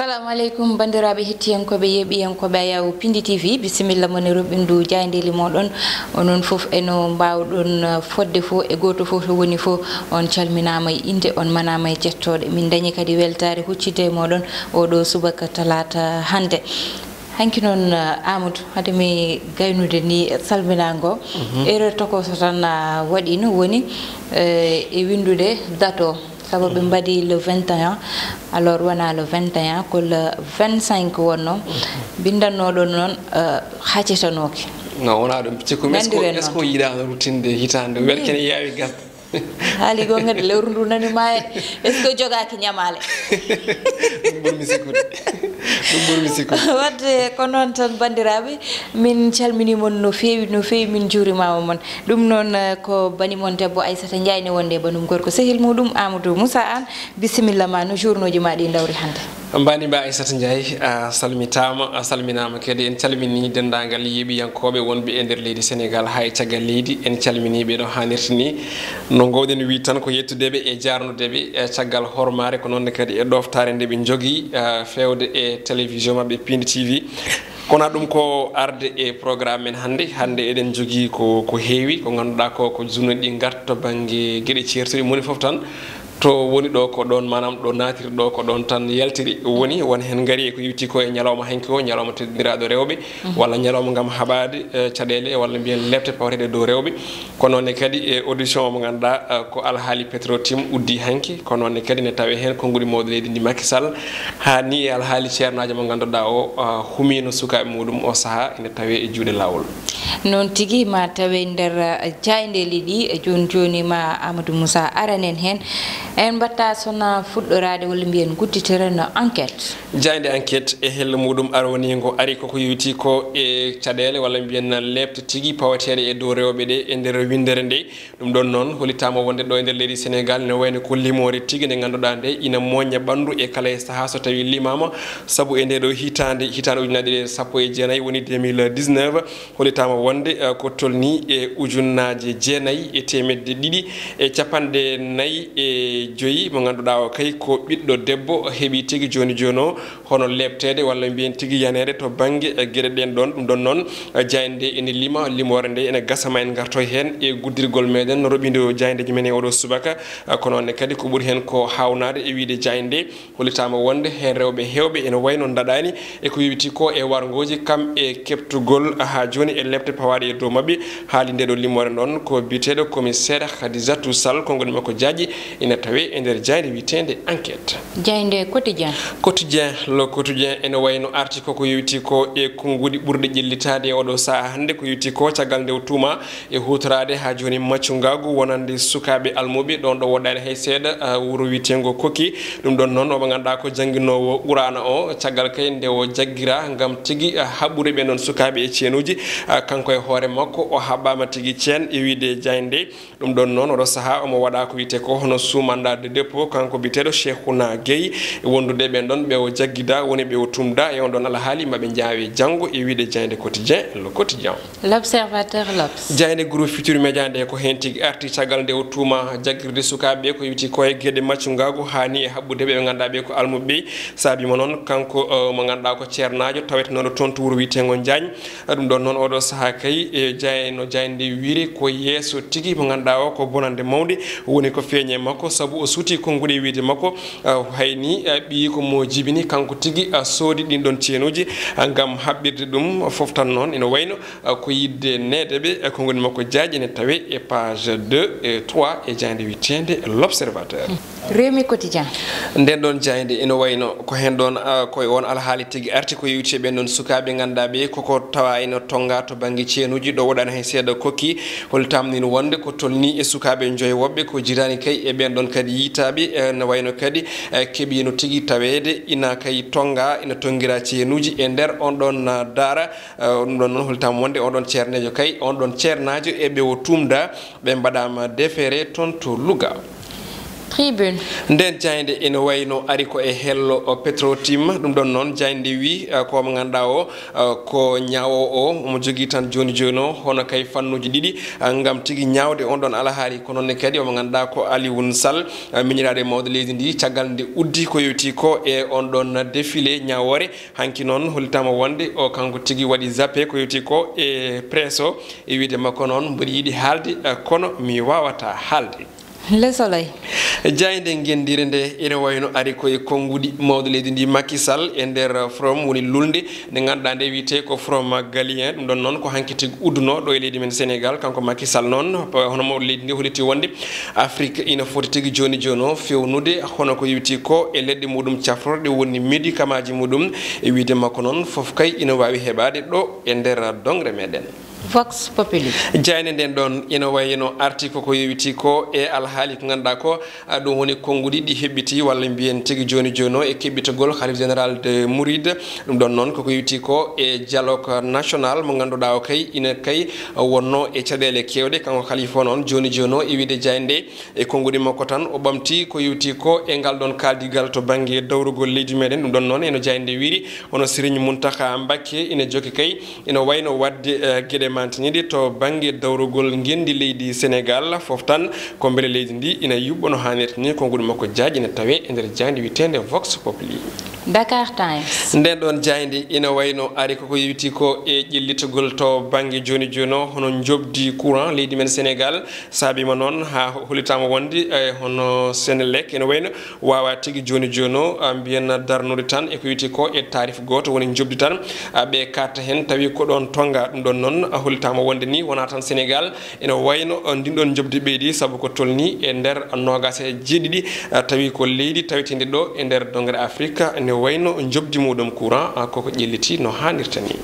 Assalamu alaikum bandiraɓe hettiyankoɓe yeɓiyankoɓe ayaw Pindi TV bisimilla moni roɓindu jayndeli moɗon onon foof eno mbawɗon fodde fo e goto fo to woni fo on calminama e inde on manama e jettoɗe min dañi kadi weltare huccide moɗon oɗo subaka talata hande hanki noon Amadou hade mi gaynude ni salminago erreur tokoso tan waɗino woni e windude date o sabu ɓe mbaɗi le 21 alors wona le 21 ko le 25 wonno bindannoɗon noon haccitanoke non wona ɗum cikkum est ce que yiɗano rutinde hitande wel kene yawi gas haali gongede lewru ndu nani mayede est ce que jogaki ñamale ɓurmi sikkude wadde ko noon tan bandiraɓe min calminimon no fewi min juurimama moon ɗum noon ko banimon debbo Aissata Ndiaye ne wonde banum gorko sehil muɗum Amadou Moussa Anne bisimilla ma no journoji ma ɗi dawri hande mbani mba Aissata Ndiaye a salminama kadi en calmini dendagal yeeɓiyankoɓe wonɓe e nder leydi Sénégal ha e caggal leydi en calminiɓe ɗo hannirta ni no gowɗen wi tan ko yettudeɓe e jarnudeɓe e caggal hormare ko noonne kadi e ɗoftare nde ɓe jogui fewde e télévision mabɓe Pindi TV kono ɗum ko arde e programme men hande eɗen jogui ko heewi ko ganduɗa ko journée ɗi garta to banggue gueɗe certuɗi moni foof tan to woni ɗo ko ɗon manam ɗo natiri ɗo ko ɗon tan yaltiri woni won hen gaari e ko yewti ko e ñalawma hanki o ñalawma teddiraɗo rewɓe walla ñalawma gam haɓade caɗele walla mbiyen lebte pawreɗe dow rewɓe ko noonne kadi e audition mo ganduɗa ko alhaali Petro-Tim uddi hanki ko noonne kadi ne tawe hen konnguli mawɗo leydi ndi Macky Sall ha ni e alhaali ceernajo mo ganduɗa o humino sukaɓe muɗum o saaha ene tawe e juuɗe lawol noon tigui ma tawe nder jayndeli ɗi e joni ma Amadou Moussa aranen hen en batta sona fuɗɗorade walla mbiyen gudditereno enquête jayde enquête e helle muɗum arwanigo ari koko yewti ko e caɗele walla mbiyen lebte tigui pawateɗe e dow rewɓe ɗe e nder windere nde ɗum ɗon noon holitama wonde ɗo e nder leydi Sénégal ne wayno ko limore tigui nde ganduɗa nde ina moña ɓandu e kala e saaha so tawi limama saabu e nde ɗo hitande ujunnaje 19 woni 2019 holitama wonde ko tolni e ujunnaje 9 e temedde ɗiɗi e capanɗe 4 e joyi mo ganduɗa o kay ko ɓiɗɗo debbo heeɓi tigui joni o hono lebtede walla mbiyen tigui yanede to banggue gueɗe ɗen ɗon ɗum ɗon noon jayde ene lima limore nde ene gasama en garto hen e guddirgol meɗen no roɓido jaydeji men e oɗo subaka ko nonne kadi ko ɓuuri hen ko hawnade e wiide jayde holitama wonde hen rewɓe hewɓe ene wayno daɗani e ko yewti ko e wargoji kam e keptugol ha joni e lebte pawaɗe e dow mabɓe haali nde ɗo limore ɗon ko biteɗo commissaire Khadijatou Sall konngol makko jaaji ina tawe e nder jayde witende enquête jayde quotidien le quotidien ene wayno arti koko yewti ko e konngudi ɓurɗe ƴellitade e oɗo saaha hande ko yewti ko caggal nde tuma e hutorade ha joni maccugagu wonande sukaɓe almuɓe ɗon ɗo woɗɗani hay seeɗa wuuro witengo Koki ɗum ɗon noon oɓe ganduɗa ko jangguinowo Qur'ana o caggal kay nde o jagguira gam tigui haɓɓude ɓe noon sukaɓe e ceenuji kanko e hoore makko o haɓɓama tigui ceen e wiide jayde ɗum ɗon noon oɗo saaha omo waɗa ko wiyete ko hono sumanda de dépôt kanko biteɗo Cheikhouna Gueye wondude ɓen ɗon ɓe o jaggida woni ɓe o tumda e on ɗon alhaali maɓe jaawe janggo e wiide jayde quotidien le quotidien l'observateur l'Obs jayde groupe Futurs Médias nde ko hen tigui arti caggal nde o tuma jaggirde sukaɓeɓe ko yewti ko e gueɗe maccugagu hani e haɓɓude ɓe ganduɗa ɓe ko almuɓe saabima noon kanko mo ganduɗa ko ceernajo tawetenoɗo toon to wuuro witego Diagne ɗum ɗon noon oɗo saaha kay e jayno jayde wiiri ko yeeso tigui mo ganduɗa o ko bonande mawde woni ko feeñe makko saabu o suuti konngudi wiide makko hayni ɓi ko mo jibini kanko tigui soodi ɗin ɗon ceenuji gam haɓɓirde ɗum foof tan noon ina wayno ko yidde nedeɓe konngudi makko jaaji ene tawe e page 2 et 3 e jayde witende l'observateur Rewmi quotidien nden ɗon jayde ene wayno ko hen ɗon koye on alhaali tigui arti ko yewti ɓen ɗon sukaɓe ganduɗa ɓe koko tawa ina tonga to banggue ceenuji ɗo woɗani hay seeɗa Koki hol tamnino wonde ko tolni e sukaɓe joyi woɓɓe ko jirani kay e ɓen ɗon kadi yitaɓe ne wayno kadi keeɓino tigui tawede ina kay tonga ina tonguira ceenuji e nder on ɗon daara ɗum ɗon noon holtama wonde on ɗon ceernejo kay on ɗon ceernajo e ɓe o tumda ɓe mbaɗama déféré toon to Louga tribune nden jayde ene wayno ari ko e hello Petro-Tim ɗum ɗon noon jayde wi ko mo ganduɗa o ko ñawo o mo jogui tan joni joni o hono kay fannuji ɗiɗi gam tigui ñawde on ɗon alahaali ko nonne kadi omo ganduɗa ko Alioune Sall miñiraɗo e mawɗo leydi ndi caggal nde uddi ko yewti ko e on ɗon défilé ñawore hanki noon hollitama wonde o kanko tigui waɗi zappé ko yewti ko e presse o e wiide makko noon mboɗo yiiɗi haalde kono mi wawata haalde. Le Soleil jayde gendire nde ene wayno ari koye konngudi mawɗo leydi ndi Macky Sall e nder from woni lulde nde ganduɗa nde wiyete ko from galien ɗum ɗon noon ko hanki tigui udduno ɗo e leydi men Sénégal kanko Macky Sall noon hono mawɗo leydi ndi holliti wonde Afrique ina foti tigui joni joni o fewnude hono ko yewti ko e leɗɗe muɗum cafrorɗe woni médicament ji muɗum e wiide makko noon foof kay ina wawi heɓade ɗo e nder dongre meɗen. Vox Populi jayne nden ɗon ina wayno article ko yewiti ko e alhaali ko ganduɗa ko ɗum woni konngudi ɗi heɓɓiti walla mbiyen tigui joni joni o e keɓɓitagol khalife général de Mouride ɗum ɗon noon koko yewti ko e dialogue national mo ganduɗa o kay ina kay wonno e caɗele kewɗe kanko khalife o noon joni joni o e wiide jayde e konngudi makko tan o ɓamti ko yewti ko e ngal ɗon kaldigal to banggue dawrugol leydi meɗen ɗum ɗon noon eno jayde wiiri hono Serigne Mountakha Mbacké ina jokki kay ina wayno wadde gueɗe mantiniɗi to banggue dawrugol gendi leydi Sénégal foof tan ko beele leydi ndi ina yuɓɓa no hannirta ni konngudi makko jaaji ne tawe e nder jayde witende Vox Populi. Dakar Times nden ɗon jayde ina wayno ari koko yewti ko e ƴellitagol to banggue joni joni o hono jobdi courant leydi men Sénégal saabima noon ha hollitama wonde hono Sénélec ene wayno wawa tigui joni joni o mbiyen darnude tan eko yewti ko e tarif goto woni jobdi tan ɓe katta hen tawi ko ɗon tonga ɗum ɗon noon hollitama wonde ni wona tan Sénégal ene wayno ndin ɗon jobdi ɓeydi saabu ko tolni e nder nogas e jeeɗiɗi tawi ko leydi tawitende ɗo e nder dongre Afrique ne wayno jobdi muɗum courant koko ƴelliti no hannirta ni.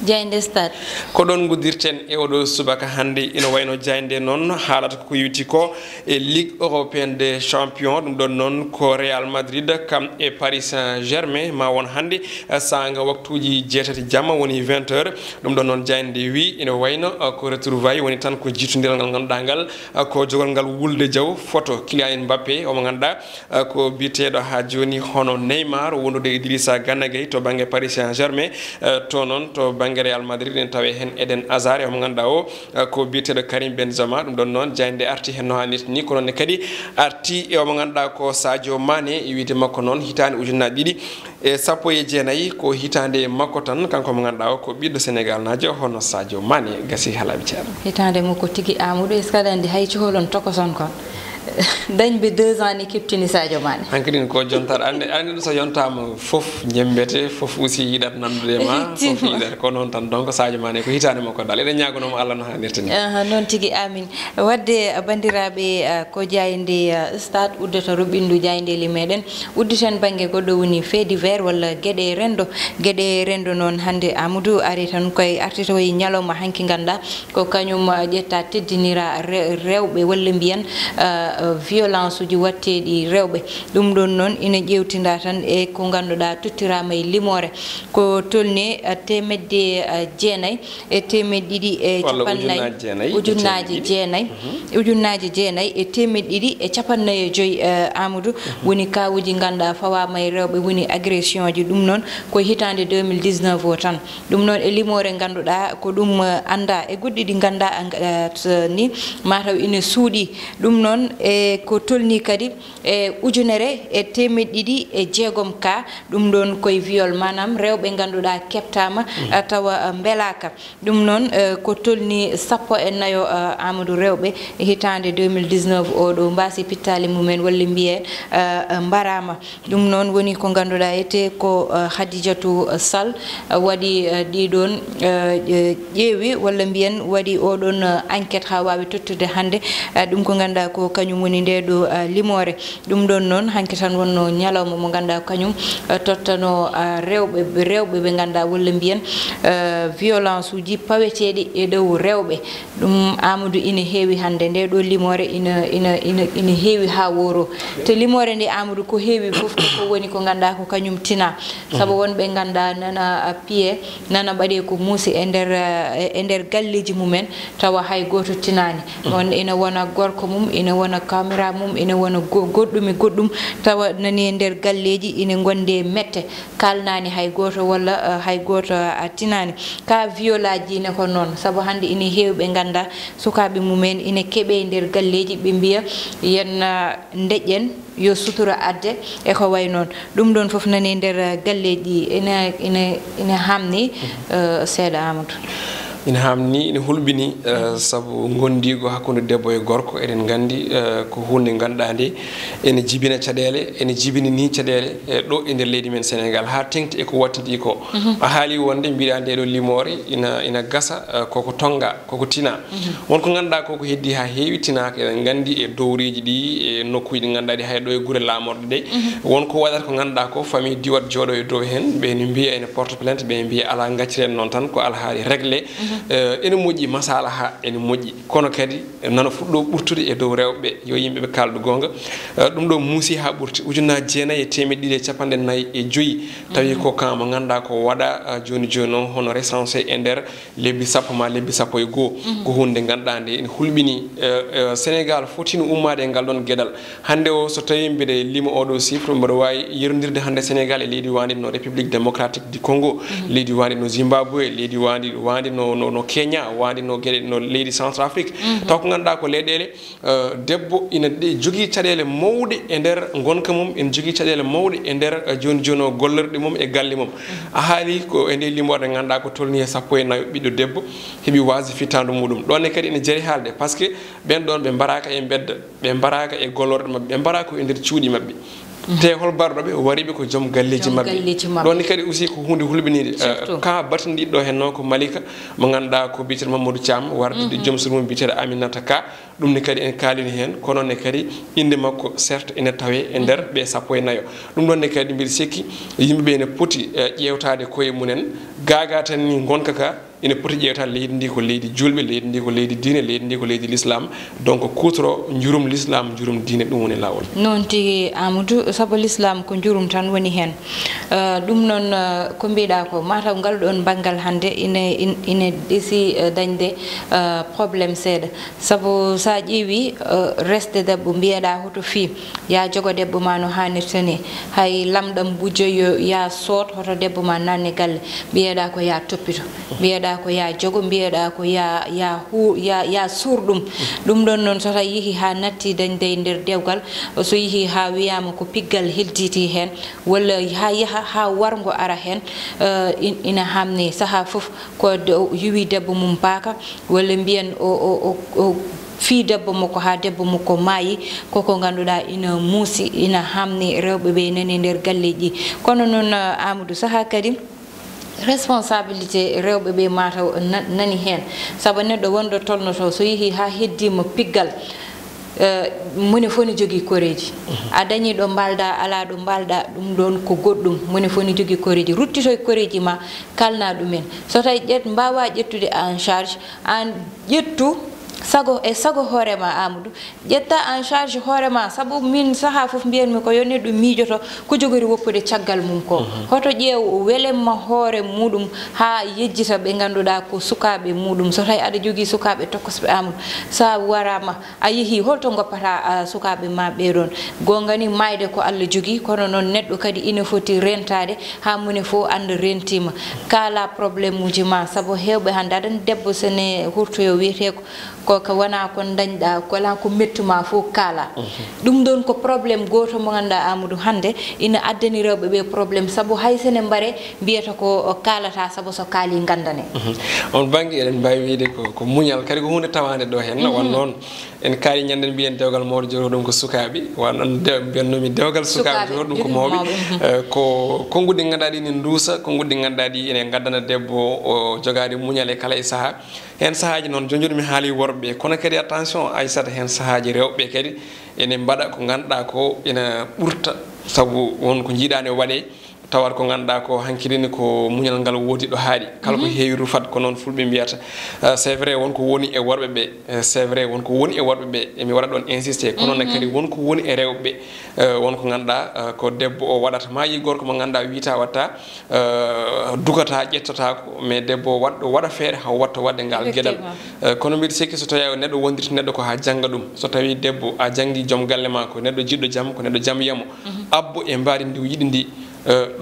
jayde stade ko ɗon guddirten e oɗo subaka hannde ina wayno jayde noon haalata ko yewti ko e Ligue européenne des champions ɗum ɗon noon ko Real Madrid kam e Paris Saint-Germain ma won hannde sanga waktuji jeetati jamma woni 20h ɗum ɗon noon jayde wi ina wayno ko retrouvaille woni tan ko jiitodiral ngal ganduɗa ngal ko jogol ngal wulde jaw photo Kylian Mbappé omo ganduɗa ko biteɗo ha joni hono Neymar wondude Idrissa Gana Gueye to banggue Paris Saint-Germain to noon to banggue Real Madrid en tawe hen Eden Hazard mo ganduɗa o ko biteɗo Karim Benzema ɗum ɗon noon jayde arti hen no hannirta ni ko nonne kadi arti e omo ganduɗa ko Sadio Mané e wiide makko noon hitande ujunnaje ɗiɗi e sappo e jeenayyi ko hitande makko tan kanko mo ganduɗa o ko ɓiɗɗo Sénégal najo hono Sadio Mané gasi halaɓe ceerno hitande mum ko tigui Amadou est ce que aɗa andi hay coholon tokoson kon dañɓe 2 ans ni keptini Sadio Mané hankkadin ko jontaɗo ande ɗo so yontama foof jembete foof aussi yiɗat nandude ma foof yiɗat ko noon tan donc Sadio Mané ko hitande makko dal eɗen ñagonomo Allah no hannirta ni noon tigui amin wadde bandiraɓe ko jayde stade uddata ruɓindu jaydeli meɗen udditen banggue goɗɗo woni fait divers walla gueɗe rendo noon hannde Amadou ari tan koye artitoyi ñalawma hanki ganda ko kañum ƴetta teddinira rewɓe walla mbiyen violence uji watteɗi rewɓe ɗum ɗon noon ina ƴewtinda tan e ko ganduɗa tottirama e limore ko tolni temedde jeenayyi e temeɗɗe ɗiɗi e capannayyi ujunnaji jeenayyi e temeɗɗe ɗiɗi e capannayyi e joyyi Amadou woni kawuji ganduɗa fawama e rewɓe woni agression ji ɗum noon ko hitande 2019 o tan ɗum noon e limore ganduɗa ko ɗum anda e goɗɗi ɗi ganda ni mataw ina suuɗi ɗum noon e ko tolni kadi e ujunere e temeɗɗe ɗiɗi e jeegom ka ɗum ɗon koye viol manam rewɓe ganduɗa keptama tawa belaka ɗum noon ko tolni sappo e nayo Amadou rewɓe hitande 2019 oɗo mbasi pittali mumen walla mbiye mbarama ɗum noon woni ko ganduɗa ete ko Khadijatou Sall waɗi ɗiɗon ƴeewi walla mbiyen waɗi oɗon enquête ha wawi tottude hande ɗum ko ganduɗa ko kañum woni nde ɗo limore ɗum ɗon noon hanke tan wonno ñalawma mo ganduɗa kañum tottano rewɓe ɓe ganduɗa walla mbiyen violence uji paweteɗi e dow rewɓe ɗum Amadou ina heewi hande nde ɗo limore ina heewi ha woro te limore nde Amadou ko heewi foof ko woni ko ganduɗa ko kañum tina saabu wonɓe ganduɗa nana piye nana ɓaɗe ko muusi e nder galleji mumen tawa hay goto tinani on ina wona gorko mum ina wona camera mum ina wona goddum tawa nani e nder galleji ina gonde mette kalnani hay goto walla hay goto atinani ka violaji ne ko non sabu hande ina hewbe ganda sukabe mumen ina kebe nder galleji be biya yen dejen yo sutura adde e ko way non dum don fof nani nder galleji ina hamni seeda Amadou ina hamni ina hulbini sabu gondigo hakkunde debbo e gorko eden gandi ko hunde gandande ene jibina cadele ene jibini ni cadele do e nder leydi men Sénégal ha tengti e ko wattidi ko a haali wonde mbiɗa nde do limore ina gasa koko tonga koko tina wonko ganda koko heddi ha heewi tinaka eden gandi e dowriji ɗi e nokkuji ɗi ganduɗa hay do e gure lamorde de wonko waɗata ko ganduɗa ko famille diwat jooɗo e dow hen ɓe ne mbiya ene porte plainte ɓe mbiya ala gacciren noon tan ko alhaali réglé ene moƴƴi masala ha ene moƴƴi kono kadi nana fuɗɗo ɓurtude e dow rewɓe yo yimɓeɓe kaldu gonga ɗum ɗo muusi ha ɓurti ujunaji 9,445 tawi ko kan mo ganduɗa ko waɗa joni joni noon hono recensé e nder lebbi sappo ma lebbi sappo e goho ko hunde ganduɗa nde ene hulɓini Sénégal fotino ummade e ngal ɗon gueɗal hande o so tawi mbiɗa lima oɗo chiffre mbiɗa wawi yerodirde hande Sénégal e leydi wandi no République démocratique du Congo leydi wandi no Zimbabwe leydi wandi no Kenya wandi no gueɗe no leydi Centrafrique taw ko ganduɗa ko leyɗele debbo ina jogui caɗele mawɗe e nder gonka mum ina jogui caɗele mawɗe e nder joni joni o gollorɗe mum e galle mum a haali ko e nde limorde ganduɗa ko tolni e 14 ɓiɗɗo debbo heeɓi wasi fittandu muɗum ɗonne kadi ene jaari haalde par ce que ɓen ɗon ɓe mbaraka e bedda ɓe mbaraka e gollorɗe mabɓe ɓe mbaraka e nder cuuɗi mabɓe te hol barɗoɓe wariɓe ko joom galleji mabɓe ɗon kadi aussi ko hunde hulɓinide ka batandiɗo hen noon ko Malika mo ganduɗa ko biyeteɗo Mamadou Thiam wardude joom surum biyeteɗo Aminata Ka ɗum ne kadi en kalini hen kono ne kadi inde makko certes ene tawe e nder ɓe 14 ɗum ɗon ne kadi mbiɗa sikki yimɓeɓe ne poti ƴewtade koye munen gaga tan ni gonka ka ina poti ƴewtade leydi ndi ko leydi julɓe leydi ndi ko leydi diine leydi ndi ko leydi l'islam donc kutoro jurum l'islam jurum diine ɗum woni lawol non tigi Amadou sabu l'islam ko jurum tan woni hen ɗum noon ko mbiɗa ko mataw ngal ɗon banggal hande ina ɗesi dañde probléme seeɗa sabu sa ƴeewi resde debbo mbiyeɗa hoto fi ya jogo debbo ma no hannirta ni hay lamɗam bujoyo ya soot hoto debbo ma nanne galle mbiyeɗa ko ya toppito mbiyeɗa ko ya jogo mbiyeɗa ko ya surɗum ɗum ɗon noon so tawi yeehi ha natti dañde e nder dewgal so yeehi ha wiyama ko piggal helditi hen walla ha yaha ha wargo ara hen ina hamni saaha foof ko yuwi debbo mum baaka walla mbiyen o fi debbo makko ha debbo makko maayi koko ganduɗa ina muusi ina hamni rewɓeɓe nani nder galleji kono noon Amadou saaha kadi responsabilité rewɓe ɓe mataw nani hen saabu neɗɗo wonɗo tolnoto so yeehi ha heddima piggal moni foni jogui koreji a dañi ɗo mbalda ala ɗo mbalda ɗum ɗon ko goɗɗum moni foni jogui koreji ruttito koreji ma kalna ɗumen so tawi mbawa ƴettude en charge an ƴettu sago hoorema Amadou ƴetta en charge hoorema sabu min saaha foof mbiyanmi ko yo neɗɗo miijoto ko jogori woppude caggal mum ko hoto ƴeew welemma hoore muɗum ha yejjita ɓe ganduɗa ko sukaɓe muɗum so tawi aɗa jogui sukaɓe tokkosɓe Amadou sa warama a yeehi holto goppata sukaɓe ma ɓeɗon gongani mayde ko Allah jogui kono noon neɗɗo kadi ina foti rentade ha moni fo anda rentima kala probléme uji ma sabu hewɓe hande aɗan debbo sene hurtoyo wiyete ko wana ko dañɗa kola ko mettuma fof kala ɗum ɗon ko probléme goto mo ganduɗa Amadou hande ina addani rewɓe ɓe probléme saabu hay sene mbare mbiyata ko kalata saabu so kaali gandane on banggue eɗen mbawi wiide ko muñal kadi ko hunde tawande ɗo hen won noon en kaali ñanden mbiyen dewgal mawɗo joro ɗum ko sukaɓe won mbiyannomi dewgal sukaɓe joro ɗum ko mawɓe ko konngudi ganduɗa ɗi ne duusa konngudi ganduɗa ɗi ene gaddana debbo o jogade muñal e kala e saaha hen sahaji noon jonjoni mi haali worɓe kono kadi attention Aissata hen sahaji rewɓe kadi ene mbaɗa ko ganduɗa ko ina ɓurta saabu won ko jiiɗani waɗe tawat ko ganduɗa ko hankirini ko muñal ngal wodi ɗo haaɗi kala ko heewi rufat ko noon fulɓe mbiyata c'est vrai wonko woni e worɓe ɓe c'est vrai wonko woni e worɓe ɓe emi waɗa ɗon insisté kono noon kadi wonko woni e rewɓe ɓe wonko ganduɗa ko debbo o waɗata ma yi gorko mo ganduɗa wiita watta dugata ƴettatako mais debbo waɗa feere haw watta wadde ngal gueɗal kono mbiɗa sikki so tawi neɗɗo wondirta neɗɗo ko ha jangga ɗum so tawi debbo a janggui joom galle ma ko neɗɗo jiɗɗo jaam ko neɗɗo jaam yamo abbo e mbaadi ndi yiɗi ndi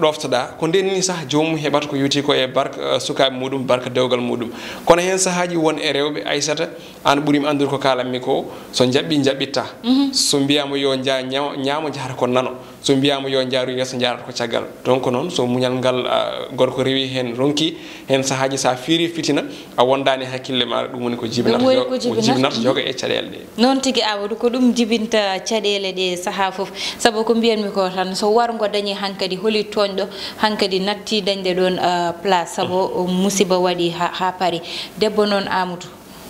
ɗoftoɗa ko ndenni sah jomum heɓata ko yuti ko e barka sukaɓe muɗum barka dewgal muɗum kono hen sahaji won e rewɓe Aissata an ɓuurimi andude ko kalanmi ko so jaɓɓi jaɓɓitta so mbiyama yo ñaamo jahata ko nano so mbiyama yo jaaru yesso jarata ko caggal donc noon so muñal ngal gorko rewi hen ronki hen sahaji sa fiiri fitina a wondani hakkille ma ɗum woni ko jibinata joga e caɗele ɗe noon tigui Amadou ko ɗum jibinta caɗele ɗe saaha foof saabu ko mbiyanmi ko tan so wargo dañi hankkadi holi toñɗo hankkadi natti dañde ɗon place saabu musiba waɗi ha paari debbo noon Amadou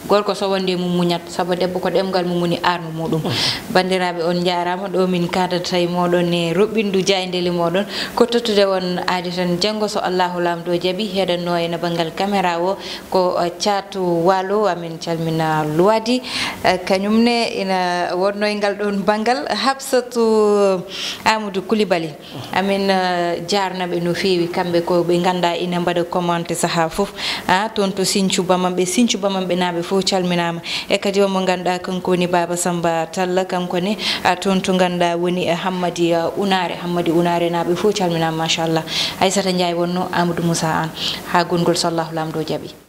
gorko so wonde mum muñat saabu debbo ko ɗemgal mum woni arme muɗum bandiraɓe on jarama ɗo min kadata e moɗon e roɓɓindu jayndeli moɗon ko tottude won aadi tan janggo so Allahu lamdo jaaɓi heɗanno e banggal caméra o ko Thiatou Walo amin calmina Luwadi kañumne ina wonno e ngal ɗon banggal Habsatou Amadou Coulibaly amin jarnaɓe no fewi kamɓe ko ɓe ganda ina mbaɗa commenté saaha foof toon to Sinthiou Bamamɓe naɓe fof calminama e kadi omo ganduɗa kanko woni Baba Samba Talla kanko ne toon to ganduɗa woni Hammadi Unare naɓe fof calminama machallah Aissata Ndiaye wonno Amadou Moussa an ha gongol so Allahu lamdo jaaɓi